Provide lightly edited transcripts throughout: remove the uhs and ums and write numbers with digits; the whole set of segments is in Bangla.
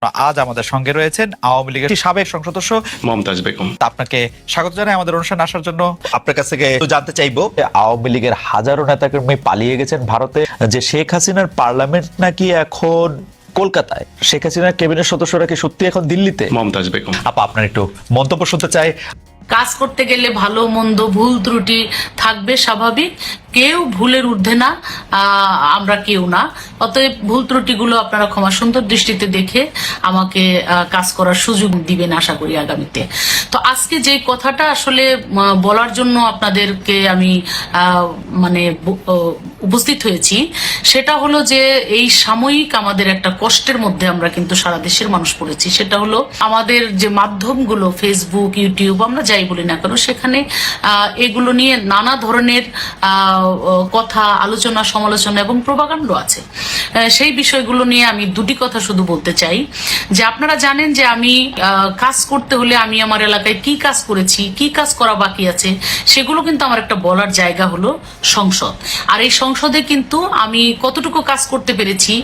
আজ আমাদের সঙ্গে রয়েছেন আওয়ামী লীগের সাবেক সংসদ সদস্য মমতাজ বেগম। আপনাকে স্বাগত জানাই আমাদের অনুষ্ঠানে আসার জন্য। আপনার কাছ থেকে জানতে চাইবো, আওয়ামী লীগের হাজারো নেতাকর্মী পালিয়ে গেছেন ভারতে, যে শেখ হাসিনার পার্লামেন্ট নাকি এখন কলকাতায়, শেখ হাসিনার ক্যাবিনেট সদস্যরা কি সত্যি এখন দিল্লিতে? মমতাজ বেগম, আপা আপনার একটু মন্তব্য শুনতে চাই। কাজ করতে গেলে ভালো মন্দ ভুল ত্রুটি থাকবে, স্বাভাবিক। কেউ ভুলের ঊর্ধ্বে না, আমরা কেউ না। অতএব ভুল ত্রুটিগুলো আপনারা ক্ষমা সুন্দর দৃষ্টিতে দেখে আমাকে কাজ করার সুযোগ দিবেন আশা করি আগামীতে। তো আজকে যে কথাটা আসলে বলার জন্য আপনাদেরকে আমি উপস্থিত হয়েছি, সেটা হলো যে এই সাময়িক আমাদের একটা কষ্টের মধ্যে আমরা কিন্তু সারা দেশের মানুষ পড়েছি। সেটা হলো আমাদের যে মাধ্যমগুলো, ফেসবুক, ইউটিউব, আমরা যাই বলি না কেন, সেখানে এগুলো নিয়ে নানা ধরনের কথা, আলোচনা, সমালোচনা এবং প্রোপাগান্ডা আছে। সেই বিষয়গুলো নিয়ে আমি দুটি কথা শুধু বলতে চাই। যে আপনারা জানেন যে আমি কাজ করতে হলে আমি আমার এলাকায় কি কাজ করেছি, কি কাজ করা বাকি আছে, সেগুলো কিন্তু আমার একটা বলার জায়গা হলো সংসদ। আর এই সংসদে কিন্তু আমি কতটুকু কাজ করতে পেরেছি,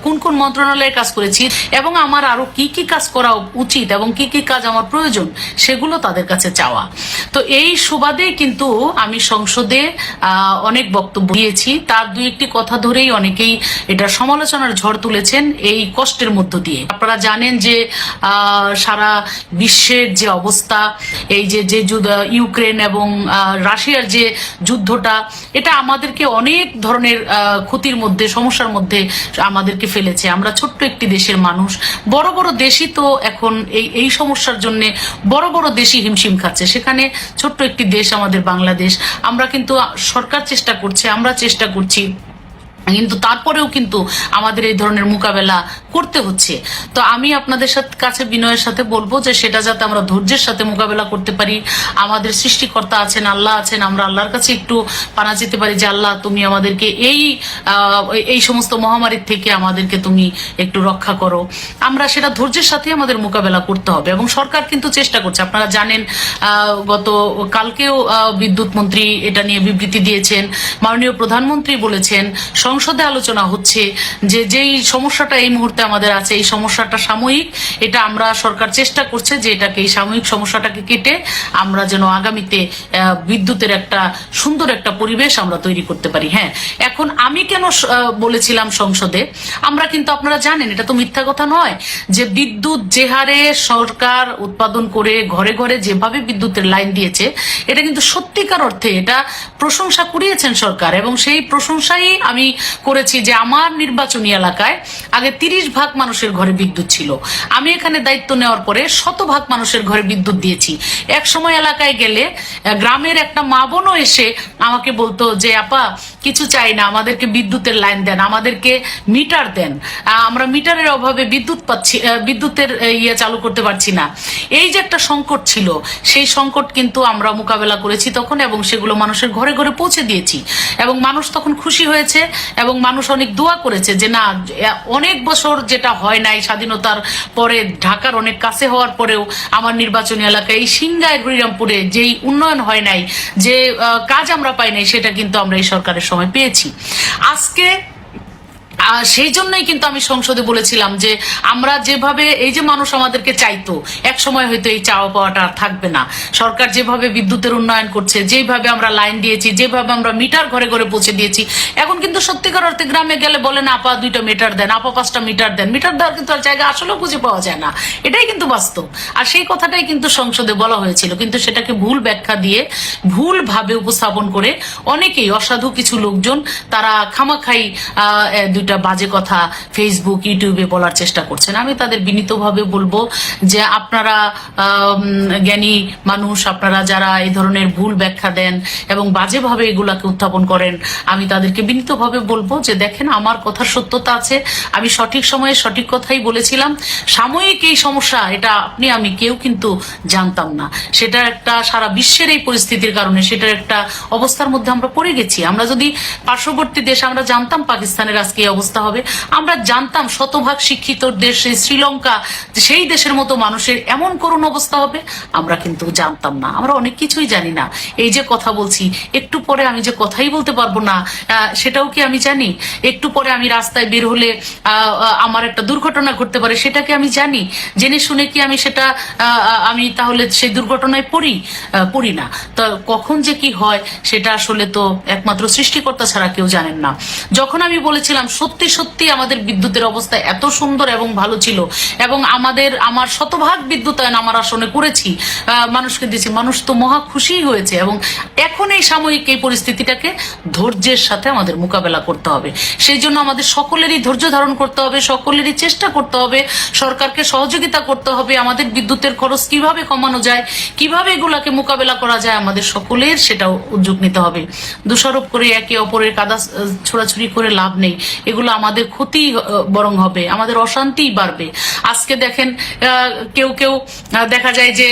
কোন কোন মন্ত্রণালয়ে কাজ করেছি এবং আমার আরো কি কি কাজ করা উচিত এবং কি কি কাজ আমার প্রয়োজন, সেগুলো তাদের কাছে চাওয়া। তো এই সুবাদে কিন্তু আমি সংসদে অনেক বক্তব্য দিয়েছি। তার দুই একটি কথা ধরেই অনেকেই এটা সমালোচনার ঝড় তুলেছেন এই কষ্টের মধ্য দিয়ে। আপনারা জানেন যে সারা বিশ্বের যে অবস্থা, এই যে ইউক্রেন এবং রাশিয়ার যে যুদ্ধটা, এটা আমাদেরকে অনেক ধরনের ক্ষতির মধ্যে, সমস্যার মধ্যে আমাদেরকে ফেলেছে। আমরা ছোট্ট একটি দেশের মানুষ, বড় বড় দেশই তো এখন এই সমস্যার জন্য বড় বড় দেশই হিমশিম খাচ্ছে, সেখানে ছোট্ট একটি দেশ আমাদের বাংলাদেশ। আমরা কিন্তু, সরকার চেষ্টা করছে, আমরা চেষ্টা করছি, কিন্তু তারপরেও কিন্তু আমাদের এই ধরনের মোকাবেলা করতে হচ্ছে। তো আমি আপনাদের কাছে বিনয়ের সাথে বলবো যে সেটা যাতে আমরা ধৈর্যের সাথে মোকাবেলা করতে পারি। আমাদের সৃষ্টিকর্তা আছেন, আল্লাহ আছেন, আমরা আল্লাহর কাছে একটু পানা যেতে পারি যে আল্লাহ, তুমি আমাদেরকে এই সমস্ত মহামারীর থেকে আমাদেরকে তুমি একটু রক্ষা করো। আমরা সেটা ধৈর্যের সাথে আমাদের মোকাবেলা করতে হবে এবং সরকার কিন্তু চেষ্টা করছে। আপনারা জানেন গত কালকেও বিদ্যুৎ মন্ত্রী এটা নিয়ে বিবৃতি দিয়েছেন, মাননীয় প্রধানমন্ত্রী বলেছেন, সংসদে আলোচনা হচ্ছে যে যেই সমস্যাটা এই মুহূর্তে আমাদের আছে, এই সমস্যাটা সাময়িক। এটা আমরা, সরকার চেষ্টা করছে যে এটাকে, এই সাময়িক সমস্যাটাকে কেটে আমরা যেন আগামীতে বিদ্যুতের একটা সুন্দর একটা পরিবেশ আমরা তৈরি করতে পারি। হ্যাঁ, এখন আমি কেন বলেছিলাম সংসদে, আমরা কিন্তু, আপনারা জানেন, এটা তো মিথ্যা কথা নয় যে বিদ্যুৎ যে হারে সরকার উৎপাদন করে ঘরে ঘরে যেভাবে বিদ্যুতের লাইন দিয়েছে, এটা কিন্তু সত্যিকার অর্থে এটা প্রশংসা কুড়িয়েছেন সরকার। এবং সেই প্রশংসাই আমি করেছি যে আমার নির্বাচনী এলাকায় আগে 30% মানুষের ঘরে বিদ্যুৎ ছিল, আমি এখানে দায়িত্ব নেওয়ার পরে 100% মানুষের ঘরে বিদ্যুৎ দিয়েছি। এক সময় এলাকায় গেলে গ্রামের একটা মা বোনও এসে আমাকে বলতো যে আপা, কিছু চাই না, আমাদেরকে বিদ্যুতের লাইন দেন, আমাদেরকে মিটার দেন, আমরা মিটারের অভাবে বিদ্যুতের চালু করতে পারছি না। এই যে একটা সংকট ছিল, সেই সংকট কিন্তু আমরা মোকাবেলা করেছি তখন এবং সেগুলো মানুষের ঘরে ঘরে পৌঁছে দিয়েছি এবং মানুষ তখন খুশি হয়েছে এবং মানুষ অনেক দোয়া করেছে যে না, অনেক বছর যেটা হয় নাই স্বাধীনতার পরে, ঢাকার অনেক কাছে হওয়ার পরেও আমার নির্বাচনী এলাকায় এই সিংগাই হরিরামপুরে যেই উন্নয়ন হয় নাই, যে কাজ আমরা পাই নাই, সেটা কিন্তু আমরা এই সরকারের সময় পেয়েছি। আজকে সেই জন্যই কিন্তু আমি সংসদে বলেছিলাম যে আমরা যেভাবে, এই যে মানুষ আমাদেরকে চাইতো, এক সময় হয়তো এই চাওয়া পাওয়াটা আর থাকবে না। সরকার যেভাবে বিদ্যুতের উন্নয়ন করছে, যেভাবে আমরা লাইন দিয়েছি, যেভাবে আমরা মিটার ঘরে ঘরে পৌঁছে দিয়েছি, এখন কিন্তু সত্যিকার অর্থে গ্রামে গেলে বলেন আপা 2টা মিটার দেন, আপা 5টা মিটার দেন। মিটার দেওয়ার কিন্তু আর জায়গা আসলেও খুঁজে পাওয়া যায় না, এটাই কিন্তু বাস্তব। আর সেই কথাটাই কিন্তু সংসদে বলা হয়েছিল, কিন্তু সেটাকে ভুল ব্যাখ্যা দিয়ে, ভুল ভাবে উপস্থাপন করে অনেকেই, অসাধু কিছু লোকজন, তারা খামাখাই 2টা বাজে কথা ফেসবুক, ইউটিউবে বলার চেষ্টা করছেন। আমি তাদের বিনীতভাবে বলবো যে আপনারা জ্ঞানী মানুষ, আপনারা যারা এই ধরনের ভুল ব্যাখ্যা দেন এবং বাজেভাবে এগুলাকে উত্থাপন করেন, আমি তাদেরকে বিনীতভাবে বলবো যে দেখেন, আমার কথার সত্যতা আছে, আমি সঠিক সময়ে সঠিক কথাই বলেছিলাম। সাময়িক এই সমস্যা, এটা আপনি আমি কেউ কিন্তু জানতাম না, সেটা একটা সারা বিশ্বের এই পরিস্থিতির কারণে সেটার একটা অবস্থার মধ্যে আমরা পড়ে গেছি। আমরা যদি পার্শ্ববর্তী দেশ, আমরা জানতাম পাকিস্তানের আজকে এই অবস্থা অবস্থা হবে। আমরা জানতাম শতভাগ শিক্ষিত দেশ সেই শ্রীলঙ্কা, সেই দেশের মতো মানুষের এমন করুণ অবস্থা হবে, আমরা কিন্তু জানতাম না। আমরা অনেক কিছুই জানি না। এই যে কথা বলছি, একটু পরে আমি যে কথাই বলতে পারবো না, সেটাও কি আমি জানি? একটু পরে আমি রাস্তায় বের হলে আমার একটা দুর্ঘটনা ঘটতে পারে, সেটাকে আমি জানি? জেনে শুনে কি আমি সেটা আমি তাহলে সেই দুর্ঘটনায় পড়ি না? তো কখন যে কি হয় সেটা আসলে তো একমাত্র সৃষ্টিকর্তা ছাড়া কেউ জানেন না। যখন আমি বলেছিলাম সত্যি সত্যি আমাদের বিদ্যুতের অবস্থা এত সুন্দর এবং ভালো ছিল, এবং আমার শতভাগ বিদ্যুতায়ন আমার আসনে করেছি, মানুষকে দিয়েছি, মানুষ তো মহা খুশি হয়েছে। এবং এখন এই সাময়িক এই পরিস্থিতিটাকে ধৈর্যের সাথে আমাদের মোকাবেলা করতে হবে। সেই জন্য আমাদের সকলেরই ধৈর্য ধারণ করতে হবে, সকলেরই চেষ্টা করতে হবে, সরকারকে সহযোগিতা করতে হবে। আমাদের বিদ্যুতের খরচ কিভাবে কমানো যায়, কিভাবে এগুলাকে মোকাবেলা করা যায়, আমাদের সকলের সেটাও উদ্যোগ নিতে হবে। দোষারোপ করে একে অপরের কাদা ছোড়াছুড়ি করে লাভ নেই। এগুলো আমাদের ক্ষতি বরং হবে, আমাদের অশান্তি বাড়বে। আজকে দেখেন কেউ কেউ দেখা যায় যে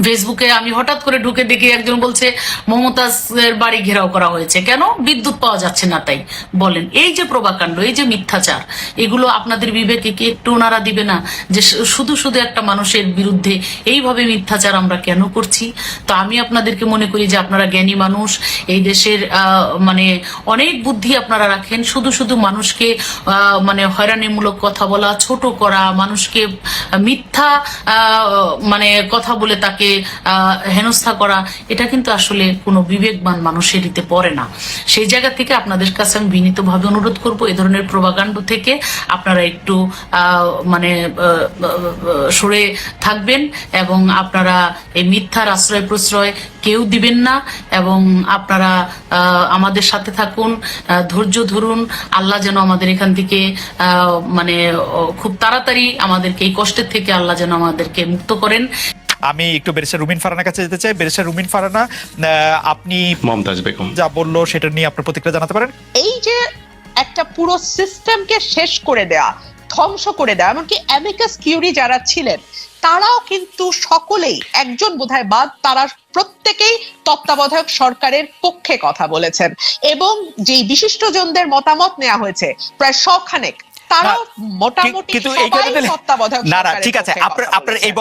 ফেসবুকে আমি হঠাৎ করে ঢুকে দেখি একজন বলছে মমতাজের বাড়ি ঘেরাও করা হয়েছে, কেন? বিদ্যুৎ পাওয়া যাচ্ছে না তাই। বলেন, এই যে প্রভাকাণ্ড, এই যে মিথ্যাচার, এগুলো আপনাদের বিবেকে কি একটু ওনারা দিবে না যে শুধু শুধু একটা মানুষের বিরুদ্ধে এইভাবে মিথ্যাচার আমরা কেন করছি? তো আমি আপনাদেরকে মনে করি যে আপনারা জ্ঞানী মানুষ, এই দেশের মানে অনেক বুদ্ধি আপনারা রাখেন। শুধু শুধু মানুষকে মানে হয়রানিমূলক কথা বলা, ছোট করা, মানুষকে মিথ্যা মানে কথা বলে তাকে হেনস্থা করা, এটা কিন্তু আসলে কোনো বিবেকবান মানুষের দিতে পড়ে না। সেই জায়গা থেকে আপনাদের কাছে আমি বিনীতভাবে অনুরোধ করব, এই ধরনের প্রভাকাণ্ড থেকে আপনারা একটু মানে সরে থাকবেন, এবং আপনারা এই মিথ্যার আশ্রয় প্রশ্রয় কেউ দিবেন না, এবং আপনারা আমাদের সাথে থাকুন, ধৈর্য ধরুন। আল্লাহ যেন আমাদের এখান থেকে মানে খুব তাড়াতাড়ি আমাদেরকে এই কষ্টের থেকে আল্লাহ যেন আমাদেরকে মুক্ত করেন। আমি একটু ব্যারিস্টার রুমিন ফারহানার কাছে যেতে চাই। ব্যারিস্টার রুমিন ফারহানা, আপনি মমতাজ বেগম যা বললো সেটা নিয়ে আপনার প্রতিক্রিয়া জানাতে পারেন। এই যে একটা পুরো সিস্টেমকে শেষ করে দেয়া, ধ্বংস করে দেওয়া, এমনকি অ্যামিকাস কিউরি যারা ছিলেন তারাও কিন্তু সকলেই, একজন বোধহয় বাদ, তারা প্রত্যেকেই তত্ত্বাবধায়ক সরকারের পক্ষে কথা বলেছেন, এবং যেই বিশিষ্টজনদের মতামত নেওয়া হয়েছে প্রায় 100 খানেক, তারা মোটামুটি সবাই তত্ত্বাবধায়ক না না সরকারের ঠিক আছে, পক্ষে কথা আপনার এই বলেছেন।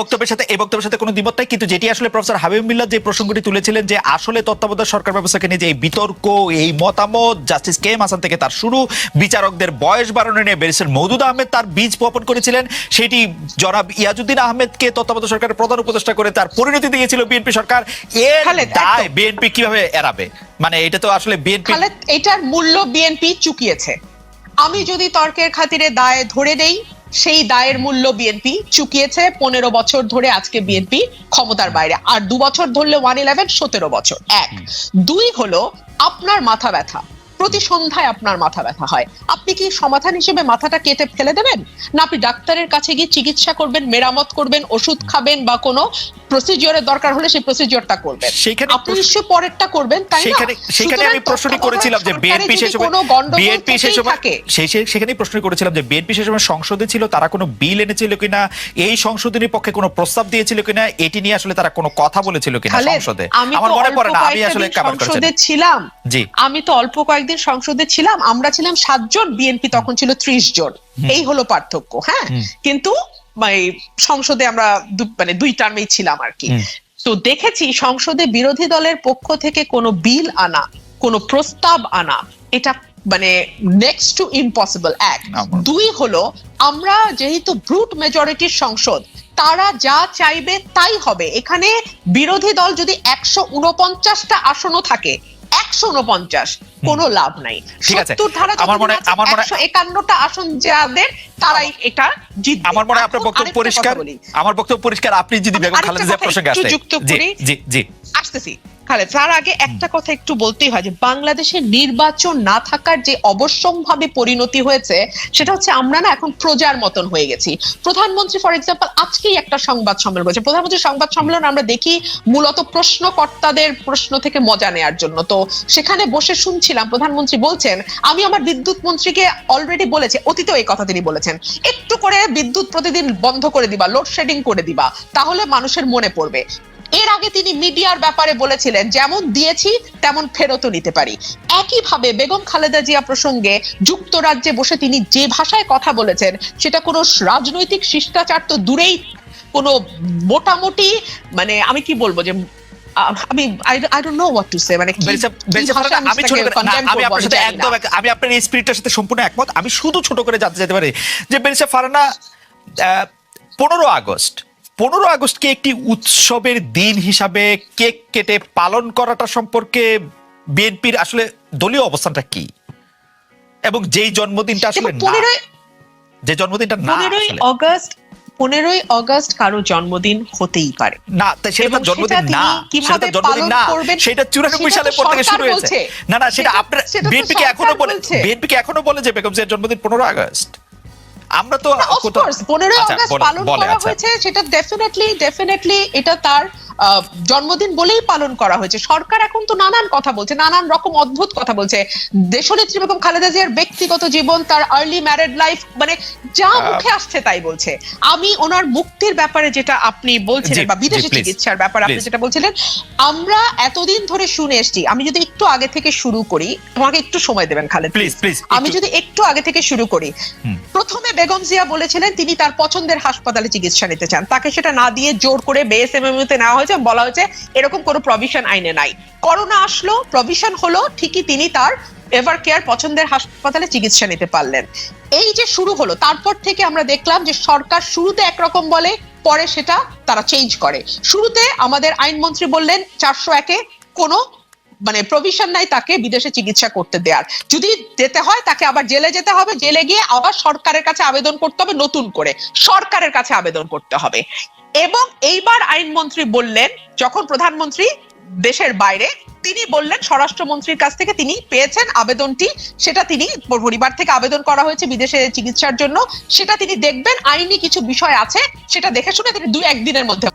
বক্তব্যের সাথে কোনো দ্বিমত নাই, কিন্তু যেটি আসলে প্রফেসর হাবিব মিল্লাত যে প্রসঙ্গটি তুলেছিলেন যে আসলে তত্ত্বাবধায়ক সরকার ব্যবস্থাকে নিয়ে যে এই বিতর্ক, এই মতামত জাস্টিস কে এম হাসান থেকে তার শুরু, বিচারকদের বয়স বাড়ানো নিয়ে ব্যারিস্টার মওদুদ আহমেদ তার বীজ বপন করেছিলেন, সেটি জনাব ইয়াজউদ্দিন আহমেদকে তত্ত্বাবধায়ক সরকারের প্রধান উপদেষ্টা করে তার পরিণতি দিয়েছিল বিএনপি সরকার। এর দায় বিএনপি কিভাবে এড়াবে? মানে এটা তো আসলে বিএনপি, এটার মূল্য বিএনপি চুকিয়েছে। আমি যদি তর্কের খাতিরে দায় ধরে নেই, সেই দায়ের মূল্য বিএনপি চুকিয়েছে। 15 বছর ধরে আজকে বিএনপি ক্ষমতার বাইরে, আর 2 বছর ধরলে 111, 17 বছর। 1 2 হলো আপনার মাথা ব্যথা, প্রতি সন্ধ্যায় আপনার মাথা ব্যথা হয়, আপনি কি সমাধান হিসেবে মাথাটা কেটে ফেলে দেবেন? না আপনি ডাক্তারের কাছে গিয়ে চিকিৎসা করবেন, মেরামত করবেন, ওষুধ খাবেন, বা কোনো প্রসিডিওরের দরকার হলে সেই প্রসিডিওরটা করবেন? আপনি নিশ্চয়ই পরেরটা করবেন, তাই না? সেখানে আমি প্রশ্নটি করেছিলাম যে বিএনপি সেই সময় সেখানেই প্রশ্ন করেছিলাম যে বিএনপি সেই সময় সংসদে ছিল, তারা কোনো বিল এনেছিল কিনা, এই সংশোধনীর পক্ষে কোনো প্রস্তাব দিয়েছিল কিনা, এটি নিয়ে আসলে তারা কোনো কথা বলেছিল কিনা সংসদে? আমার মনে পড়ে না, আমি আসলে সংসদে ছিলাম। জি, আমি তো অল্প কয়েকদিন সংসদে ছিলাম, আমরা ছিলাম 7 জন, বিএনপি তখন ছিল 30 জন। এই হলো পার্থক্য। হ্যাঁ, কিন্তু সংসদে আমরা মানে 2 টার্মেই ছিলাম আর কি। তো দেখেছি সংসদে বিরোধী দলের পক্ষ থেকে কোনো বিল আনা, কোনো প্রস্তাব আনা, এটা মানে নেক্সট টু ইম্পসিবল। 1 2 হলো আমরা যেহেতু ব্রুট মেজরিটির সংসদ, তারা যা চাইবে তাই হবে। এখানে বিরোধী দল যদি 149টা আসনও থাকে, 149 কোনো লাভ নাই। 70 ধারা আমার মনে 151টা আসন যাদের, তারাই এটা জিতবে। আমার মনে হয় আপনার বক্তব্য পরিষ্কার, আমার বক্তব্য পরিষ্কার। আপনি যদি বেগম খালেদা জিয়া প্রসঙ্গে আসতে জি আসতেছি খালেদ, তার আগে একটা কথা একটু বলতেই হয় যে বাংলাদেশে নির্বাচন না থাকার যে অবশ্যম্ভাবী পরিণতি হয়েছে, সেটা হচ্ছে আমরা না এখন প্রজার মতন হয়ে গেছি। প্রধানমন্ত্রী ফর এক্সাম্পল আজকেই একটা সংবাদ সম্মেলন করেছে। প্রধানমন্ত্রীর সংবাদ সম্মেলন আমরা দেখি মূলত প্রশ্নকর্তাদের প্রশ্ন থেকে মজা নেওয়ার জন্য। তো সেখানে বসে শুনছিলাম, প্রধানমন্ত্রী বলছেন আমি আমার বিদ্যুৎ মন্ত্রীকে অলরেডি বলেছি, অতীতেও এই কথা তিনি বলেছেন, একটু করে বিদ্যুৎ প্রতিদিন বন্ধ করে দিবা, লোডশেডিং করে দিবা, তাহলে মানুষের মনে পড়বে। এর আগে তিনি মিডিয়ার ব্যাপারে বলেছিলেন যেমন দিয়েছি তেমন ফেরতও নিতে পারি। একইভাবে বেগম খালেদা জিয়া প্রসঙ্গে যুক্তরাজ্যে বসে তিনি যে ভাষায় কথা বলেছেন সেটা কোনো রাজনৈতিক শিষ্টাচার তো দূরেই, কোনো মোটামুটি মানে আমি কি বলবো যে আমি I don't know what to say, মানে আমি আপনার এই স্পিরিটের সাথে সম্পূর্ণ একমত। আমি শুধু ছোট করে জানতে চাইতে পারি যে বেরিসা ফারহানা 15 আগস্টকে একটি উৎসবের দিন হিসাবে কেক কেটে পালন করাটা সম্পর্কে বিএনপির আসলে দলীয় অবস্থানটা কি, এবং যেই জন্মদিনটা আসলে যে জন্মদিনটা না 15ই অগস্ট কারো জন্মদিন হতেই পারে না, তাই সেটা তার জন্মদিন না, সেটা তার জন্মদিন না, সেটা 94 সালের পর থেকে শুরু হয়েছে। না সেটা আপনার বিএনপিকে এখনো বলে যে বেগম জিয়ার জন্মদিন 15 আগস্ট। আমরা তো 15 আগস্ট পালন করা হয়েছে, সেটা ডেফিনেটলি এটা তার জন্মদিন বলেই পালন করা হয়েছে। সরকার এখন তো নানান কথা বলছে, নানান রকম অদ্ভুত কথা বলছে। দেশনেত্রী বেগম খালেদা জিয়ার ব্যক্তিগত জীবন, তার আর্লি ম্যারিড লাইফ, মানে যা মুখে আসছে তাই বলছে। আমি ওনার মুক্তির ব্যাপারে যেটা আপনি বলছিলেন বা বিদেশি চিকিৎসার ব্যাপারে আপনি যেটা বলছিলেন, আমরা এতদিন ধরে শুনে এসেছি। আমি যদি একটু আগে থেকে শুরু করি, আমাকে একটু সময় দেবেন খালেদ প্লিজ। আমি যদি একটু আগে থেকে শুরু করি, প্রথমে বেগম জিয়া বলেছিলেন তিনি তার পছন্দের হাসপাতালে চিকিৎসা নিতে চান, তাকে সেটা না দিয়ে জোর করে বিএসএমএমইউ তে নেওয়া হয়েছে, বলা হয়েছে এরকম কোনো প্রভিশন আইনে নাই। করোনা আসলো, প্রভিশন হলো, ঠিকই তিনি তার এভার কেয়ার পছন্দের হাসপাতালে চিকিৎসা নিতে পারলেন। এই যে শুরু হলো, তারপর থেকে আমরা দেখলাম যে সরকার শুরুতে একরকম বলে, পরে সেটা তারা চেঞ্জ করে। শুরুতে আমাদের আইনমন্ত্রী বললেন 401-এ কোনো মানে প্রভিশন নাই তাকে বিদেশে চিকিৎসা করতে দেওয়ার, যদি যেতে হয় তাকে আবার জেলে যেতে হবে, জেলে গিয়ে আবার সরকারের কাছে আবেদন করতে হবে, নতুন করে সরকারের কাছে আবেদন করতে হবে। এবং এইবার আইনমন্ত্রী বললেন, যখন প্রধানমন্ত্রী দেশের বাইরে, তিনি বললেন স্বরাষ্ট্রমন্ত্রীর কাছ থেকে তিনি পেয়েছেন আবেদনটি, সেটা তিনি পরিবার থেকে আবেদন করা হয়েছে বিদেশে চিকিৎসার জন্য, সেটা তিনি দেখবেন, আইনি কিছু বিষয় আছে সেটা দেখে শুনে তিনি 2-1 দিনের মধ্যে